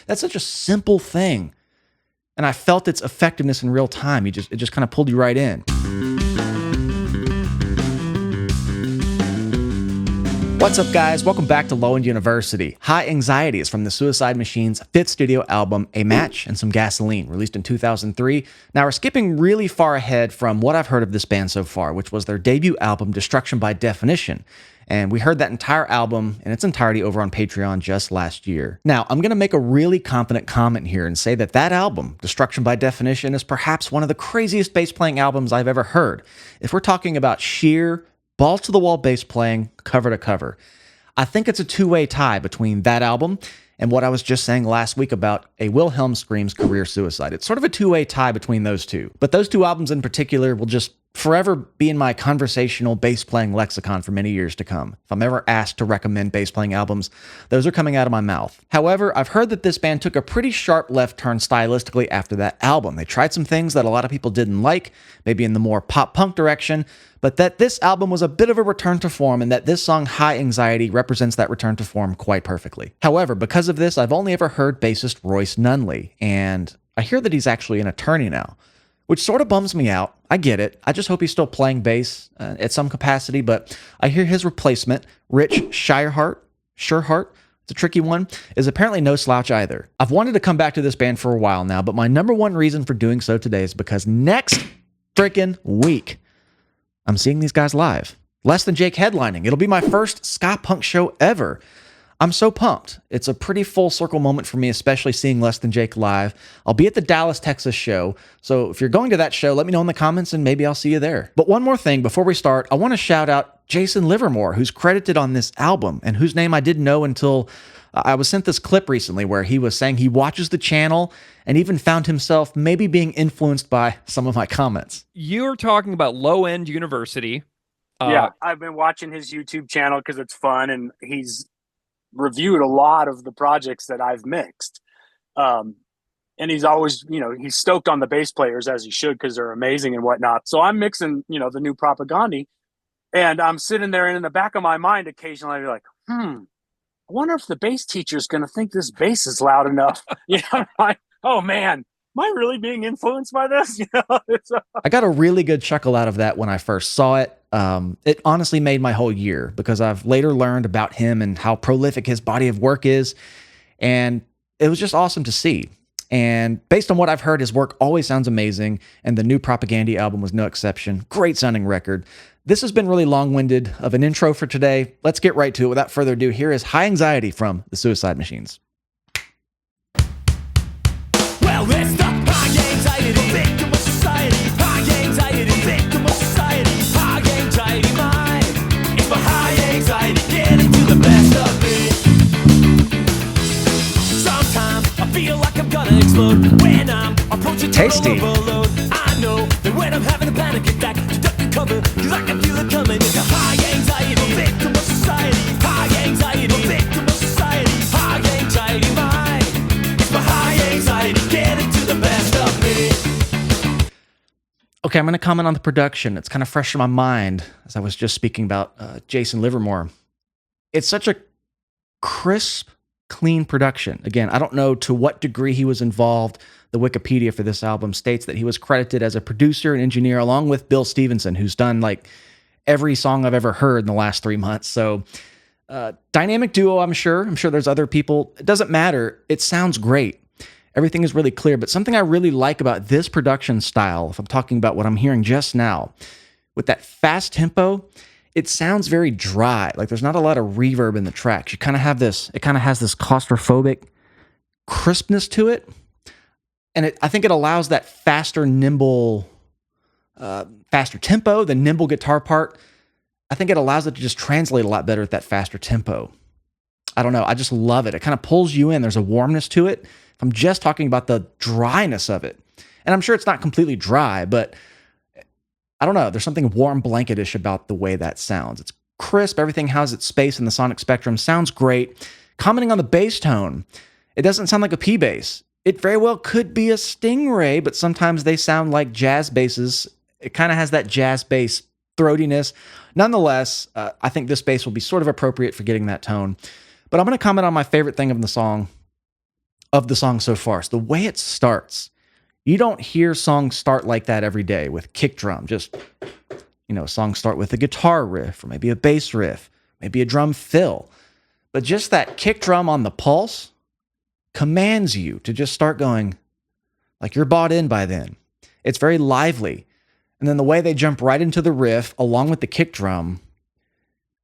That's such a simple thing. And I felt its effectiveness in real time. It just kind of pulled you right in. What's up, guys? Welcome back to Low End University. High Anxiety is from the Suicide Machines' 5th studio album, A Match and Some Gasoline, released in 2003. Now, we're skipping really far ahead from what I've heard of this band so far, which was their debut album, Destruction by Definition. And we heard that entire album in its entirety over on Patreon just last year. Now, I'm going to make a really confident comment here and say that that album, Destruction by Definition, is perhaps one of the craziest bass playing albums I've ever heard. If we're talking about sheer balls-to-the-wall bass playing, cover to cover. I think it's a two-way tie between that album and what I was just saying last week about a Wilhelm Scream's career suicide. It's sort of a two-way tie between those two. But those two albums in particular will just forever be in my conversational bass-playing lexicon for many years to come. If I'm ever asked to recommend bass-playing albums, those are coming out of my mouth. However, I've heard that this band took a pretty sharp left turn stylistically after that album. They tried some things that a lot of people didn't like, maybe in the more pop-punk direction, but that this album was a bit of a return to form and that this song, High Anxiety, represents that return to form quite perfectly. However, because of this, I've only ever heard bassist Royce Nunley, and I hear that he's actually an attorney now, which sort of bums me out. I get it. I just hope he's still playing bass at some capacity, but I hear his replacement, Rich Scherhart, it's a tricky one, is apparently no slouch either. I've wanted to come back to this band for a while now, but my number one reason for doing so today is because next freaking week, I'm seeing these guys live. Less Than Jake headlining. It'll be my first ska punk show ever. I'm so pumped. It's a pretty full circle moment for me, especially seeing Less Than Jake live. I'll be at the Dallas, Texas show, so if you're going to that show, let me know in the comments and maybe I'll see you there. But one more thing before we start, I want to shout out Jason Livermore, who's credited on this album and whose name I didn't know until I was sent this clip recently where he was saying he watches the channel and even found himself maybe being influenced by some of my comments. You're talking about Low End University. Yeah, I've been watching his YouTube channel because it's fun, and he's reviewed a lot of the projects that I've mixed. And he's always, he's stoked on the bass players, as he should, because they're amazing and whatnot. So I'm mixing, the new Propaganda, and I'm sitting there, and in the back of my mind, occasionally I'd be like, I wonder if the bass teacher's going to think this bass is loud enough. I'm like, oh man, am I really being influenced by this? I got a really good chuckle out of that when I first saw it. It honestly made my whole year because I've later learned about him and how prolific his body of work is. And it was just awesome to see. And based on what I've heard, his work always sounds amazing. And the new Propaganda album was no exception. Great sounding record. This has been really long-winded of an intro for today. Let's get right to it. Without further ado, here is High Anxiety from the Suicide Machines. Well, it's the high anxiety, victim of society, high anxiety, victim of society, high anxiety mind. It's my high anxiety getting to the best of me. Sometimes I feel like I'm gonna explode when I'm approaching Tasty. total overload. I know that when I'm having a panic attack, to duck and cover, cause I can feel it coming. It's a high anxiety, victim of society, high anxiety, victim of society, high anxiety mind. It's my high anxiety getting to the best of me. Okay, I'm going to comment on the production. It's kind of fresh in my mind as I was just speaking about Jason Livermore. It's such a crisp, clean production. Again, I don't know to what degree he was involved. The Wikipedia for this album states that he was credited as a producer and engineer along with Bill Stevenson, who's done like every song I've ever heard in the last 3 months. So dynamic duo, I'm sure. I'm sure there's other people. It doesn't matter. It sounds great. Everything is really clear. But something I really like about this production style, if I'm talking about what I'm hearing just now, with that fast tempo, it sounds very dry. Like there's not a lot of reverb in the tracks. You kind of have this, it kind of has this claustrophobic crispness to it. And I think it allows that faster, nimble, faster tempo, the nimble guitar part. I think it allows it to just translate a lot better at that faster tempo. I don't know. I just love it. It kind of pulls you in. There's a warmness to it. If I'm just talking about the dryness of it, and I'm sure it's not completely dry, but I don't know. There's something warm blanketish about the way that sounds. It's crisp. Everything has its space in the sonic spectrum. Sounds great. Commenting on the bass tone, it doesn't sound like a P bass. It very well could be a Stingray, but sometimes they sound like jazz basses. It kind of has that jazz bass throatiness. Nonetheless, I think this bass will be sort of appropriate for getting that tone. But I'm going to comment on my favorite thing of the song. of the song so far. So the way it starts, you don't hear songs start like that every day with kick drum. Just, songs start with a guitar riff or maybe a bass riff, maybe a drum fill. But just that kick drum on the pulse commands you to just start going like you're bought in by then. It's very lively. And then the way they jump right into the riff along with the kick drum,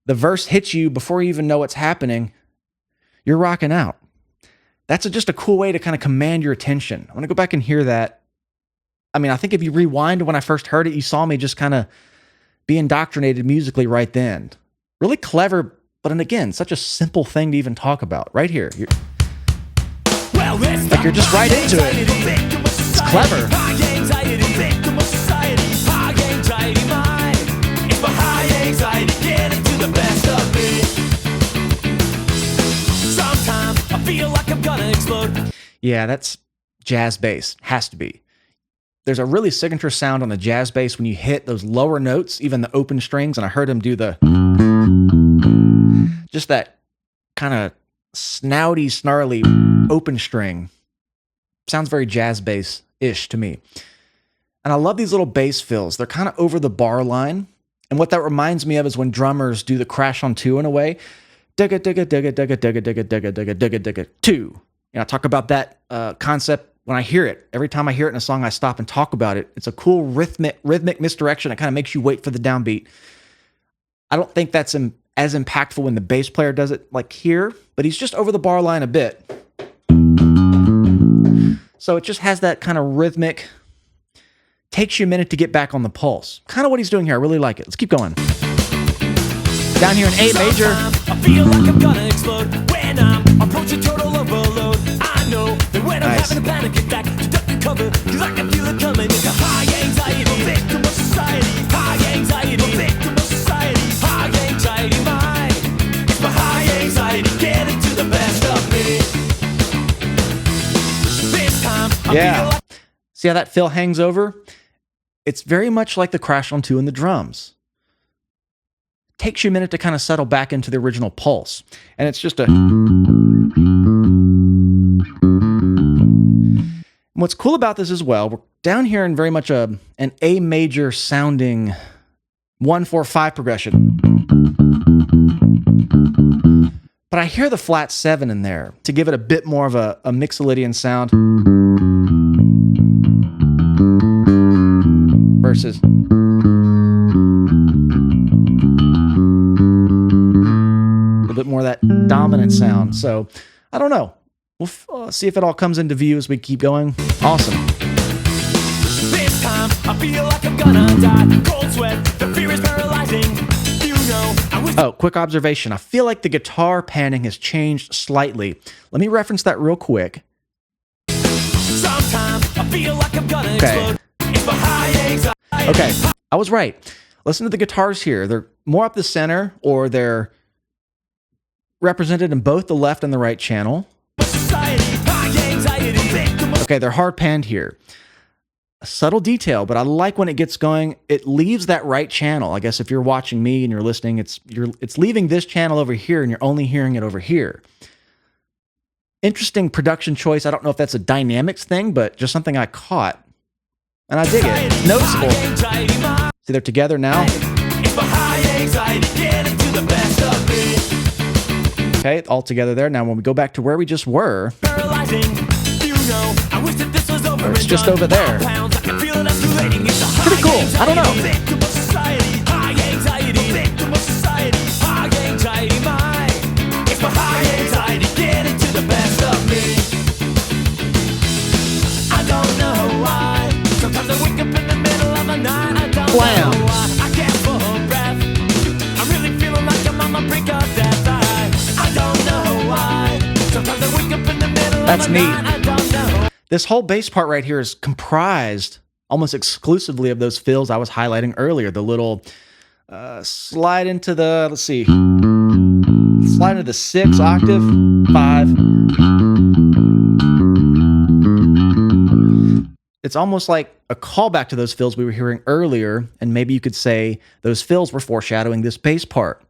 the verse hits you before you even know what's happening. You're rocking out. That's just a cool way to kind of command your attention. I want to go back and hear that. I mean, I think if you rewind when I first heard it, you saw me just kind of be indoctrinated musically right then. Really clever, but and again, such a simple thing to even talk about. Right here. You're just right into it. It's clever. Yeah, that's jazz bass. Has to be. There's a really signature sound on the jazz bass when you hit those lower notes, even the open strings, and I heard him do just that kind of snouty, snarly open string. Sounds very jazz bass-ish to me. And I love these little bass fills. They're kind of over the bar line. And what that reminds me of is when drummers do the crash on two in a way. Digga, digga, digga, digga, digga, digga, digga, digga, digga, digga, two. I talk about that concept when I hear it. Every time I hear it in a song, I stop and talk about it. It's a cool rhythmic misdirection. It kind of makes you wait for the downbeat. I don't think that's as impactful when the bass player does it like here, but he's just over the bar line a bit. So it just has that kind of rhythmic, takes you a minute to get back on the pulse. Kind of what he's doing here. I really like it. Let's keep going. Down here in A major. I feel like I'm gonna explode when I'm approaching total overload. I know that when I'm having a panic attack, to duck and cover, cause I can feel it coming. It's a high anxiety, victim of society. High anxiety, victim of society. High anxiety, mind. It's my high anxiety, getting to the best of me. This time, yeah. See how that fill hangs over? It's very much like the crash on two in the drums. Takes you a minute to kind of settle back into the original pulse. And it's just a... What's cool about this as well, we're down here in very much an A major sounding 1-4-5 progression. But I hear the flat 7 in there to give it a bit more of a Mixolydian sound. Versus... bit more of that dominant sound. So I don't know. We'll see if it all comes into view as we keep going. Awesome. This time I feel like I'm gonna die. Cold sweat, the fear is paralyzing. You know, Oh, quick observation. I feel like the guitar panning has changed slightly. Let me reference that real quick. Sometimes I feel like I'm gonna explode. It's my high anxiety. Okay, I was right. Listen to the guitars here. They're more up the center, or they're represented in both the left and the right channel. Okay, they're hard panned here. A subtle detail, but I like when it gets going. It leaves that right channel. I guess if you're watching me and you're listening, it's leaving this channel over here and you're only hearing it over here. Interesting production choice. I don't know if that's a dynamics thing, but just something I caught. And I dig it. It's noticeable. See, they're together now. Okay, all together there. Now, when we go back to where we just were, it's just over there. Pretty cool. I don't know. Blam. That's neat. This whole bass part right here is comprised almost exclusively of those fills I was highlighting earlier. The little slide into the, let's see, slide into the 6 octave, 5. It's almost like a callback to those fills we were hearing earlier, and maybe you could say those fills were foreshadowing this bass part.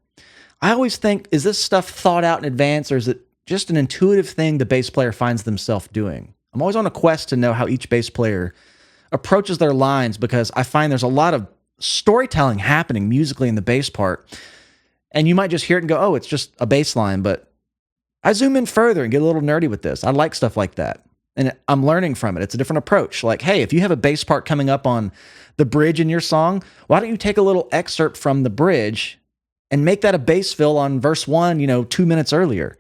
I always think, is this stuff thought out in advance, or is it just an intuitive thing the bass player finds themselves doing. I'm always on a quest to know how each bass player approaches their lines because I find there's a lot of storytelling happening musically in the bass part. And you might just hear it and go, oh, it's just a bass line. But I zoom in further and get a little nerdy with this. I like stuff like that. And I'm learning from it. It's a different approach. Like, hey, if you have a bass part coming up on the bridge in your song, why don't you take a little excerpt from the bridge and make that a bass fill on verse 1, 2 minutes earlier?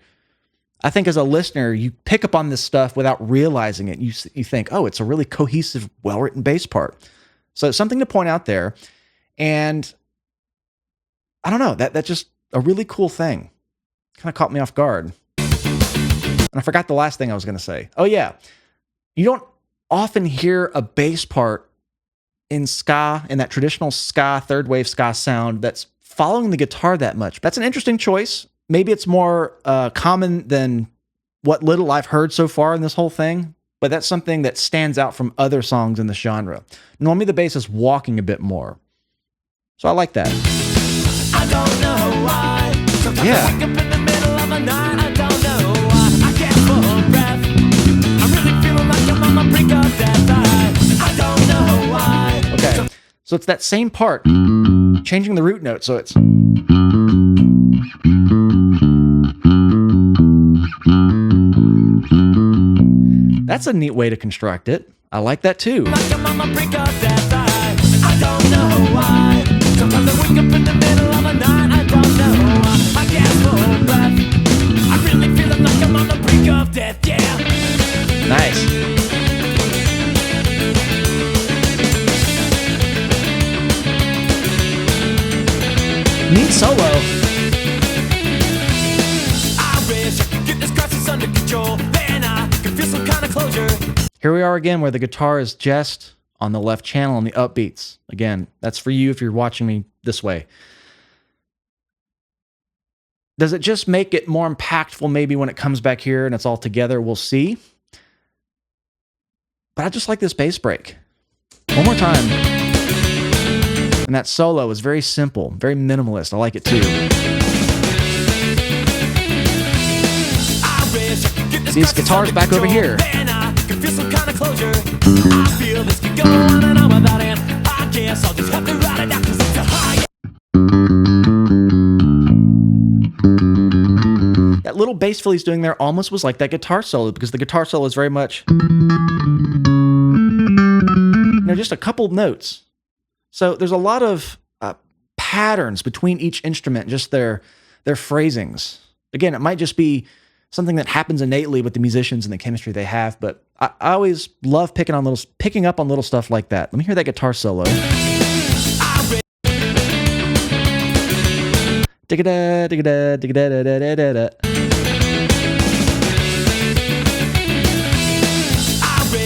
I think as a listener, you pick up on this stuff without realizing it. You think, oh, it's a really cohesive, well-written bass part. So it's something to point out there. And I don't know, that's just a really cool thing. Kind of caught me off guard. And I forgot the last thing I was going to say. Oh, yeah. You don't often hear a bass part in ska, in that traditional ska, third wave ska sound that's following the guitar that much. That's an interesting choice. Maybe it's more common than what little I've heard so far in this whole thing, but that's something that stands out from other songs in the genre. Normally the bass is walking a bit more. So I like that. I don't know why. Sometimes Yeah. I wake up in the middle of the night. I don't know why. I can't hold breath. I'm really feeling like I'm on the brink of death. I don't know why. Okay, so it's that same part, changing the root note, so it's... That's a neat way to construct it. I like that too. Like I'm on the brink of death. I don't know why. Sometimes I wake up in the middle of the night. I don't know why. I can't hold breath. I'm really feeling like I'm on the brink of death. Yeah. Nice. Neat solo. I wish I could get this crisis under control. Then I could feel some kind of closure. Here we are again where the guitar is just on the left channel on the upbeats. Again, that's for you if you're watching me this way. Does it just make it more impactful maybe when it comes back here and it's all together? We'll see. But I just like this bass break. One more time. And that solo is very simple, very minimalist. I like it too. These guitars back over here. Then I can feel some kind of closure. I feel this could go on and on without end. I guess I'll just have to write it down 'cause it's a high. That little bass fill he's doing there almost was like that guitar solo because the guitar solo is very much, just a couple notes. So there's a lot of patterns between each instrument, just their phrasings. Again, it might just be something that happens innately with the musicians and the chemistry they have, but I always love picking up on little stuff like that. Let me hear that guitar solo. Digga-da, digga-da, digga-da, da-da-da-da-da.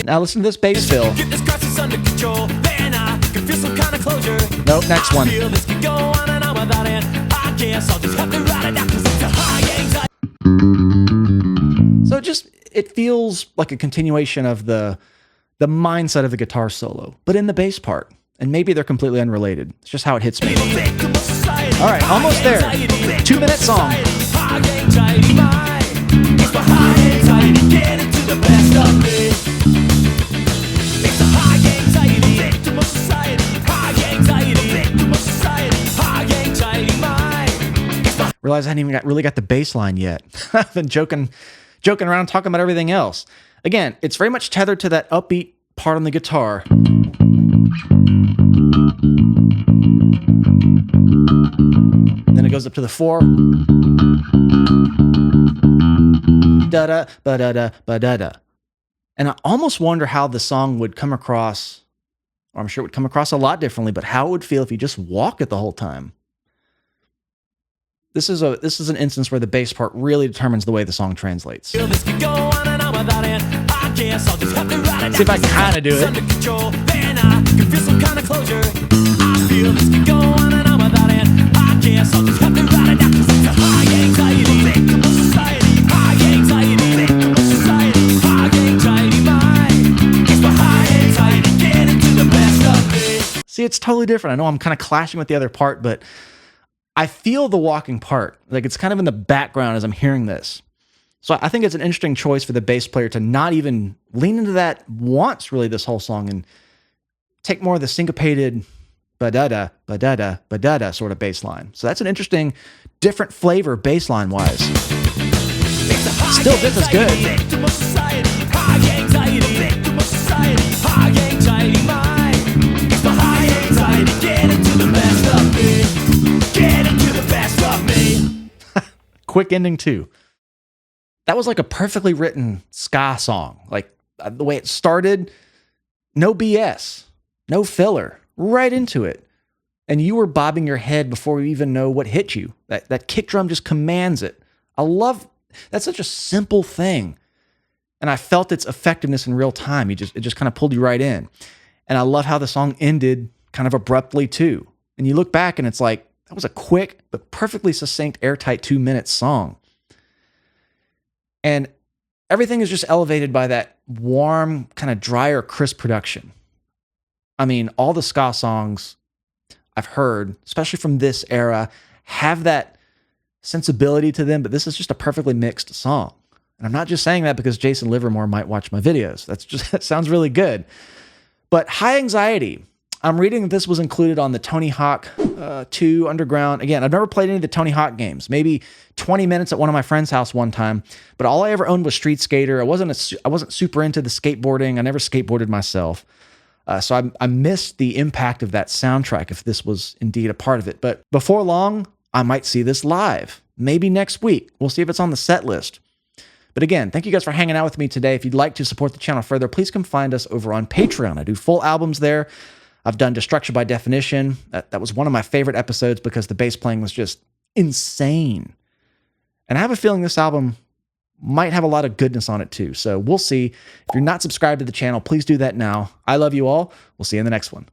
Now listen to this bass fill. Get this crisis under control. Then I can feel some kind of closure. Nope, next one. I feel this could go on and on without end. I guess I'll just have to write it down 'cause it's a high anxiety. So it feels like a continuation of the mindset of the guitar solo, but in the bass part. And maybe they're completely unrelated. It's just how it hits me. All right, almost there. 2-minute song. High anxiety mind. It's my high anxiety getting to the best of me. It's a high anxiety victim of society. High anxiety victim of society. High anxiety mind. Realize I hadn't even really got the bass line yet. I've been joking around talking about everything else. Again, it's very much tethered to that upbeat part on the guitar. Then it goes up to the 4. Da-da, ba-da-da, ba-da-da. And I almost wonder how the song would come across, or I'm sure it would come across a lot differently, but how it would feel if you just walk it the whole time. This is an instance where the bass part really determines the way the song translates. See if I can kind of do it. See, it's totally different. I know I'm kind of clashing with the other part, but I feel the walking part. Like it's kind of in the background as I'm hearing this. So I think it's an interesting choice for the bass player to not even lean into that once, really, this whole song, and take more of the syncopated ba-da-da, ba-da-da, ba-da-da sort of bass line. So that's an interesting, different flavor bass line wise. Still just as good. Victim of society, high anxiety. Victim of society, high anxiety mind. It's the high anxiety. Get into the best of me. Get into the best of me. Quick ending too. That was like a perfectly written ska song. Like the way it started, no BS, no filler, right into it. And you were bobbing your head before you even know what hit you. That kick drum just commands it. I love, that's such a simple thing. And I felt its effectiveness in real time. It just kind of pulled you right in. And I love how the song ended kind of abruptly too. And you look back and it's like, that was a quick but perfectly succinct, airtight 2-minute song. And everything is just elevated by that warm, kind of drier, crisp production. I mean, all the ska songs I've heard, especially from this era, have that sensibility to them, but this is just a perfectly mixed song. And I'm not just saying that because Jason Livermore might watch my videos. That sounds really good. But High Anxiety, I'm reading that this was included on the Tony Hawk 2 Underground. Again, I've never played any of the Tony Hawk games. Maybe 20 minutes at one of my friend's house one time, but all I ever owned was Street Skater. I wasn't super into the skateboarding. I never skateboarded myself. So I missed the impact of that soundtrack if this was indeed a part of it. But before long, I might see this live. Maybe next week. We'll see if it's on the set list. But again, thank you guys for hanging out with me today. If you'd like to support the channel further, please come find us over on Patreon. I do full albums there. I've done Destruction by Definition. That was one of my favorite episodes because the bass playing was just insane. And I have a feeling this album might have a lot of goodness on it too. So we'll see. If you're not subscribed to the channel, please do that now. I love you all. We'll see you in the next one.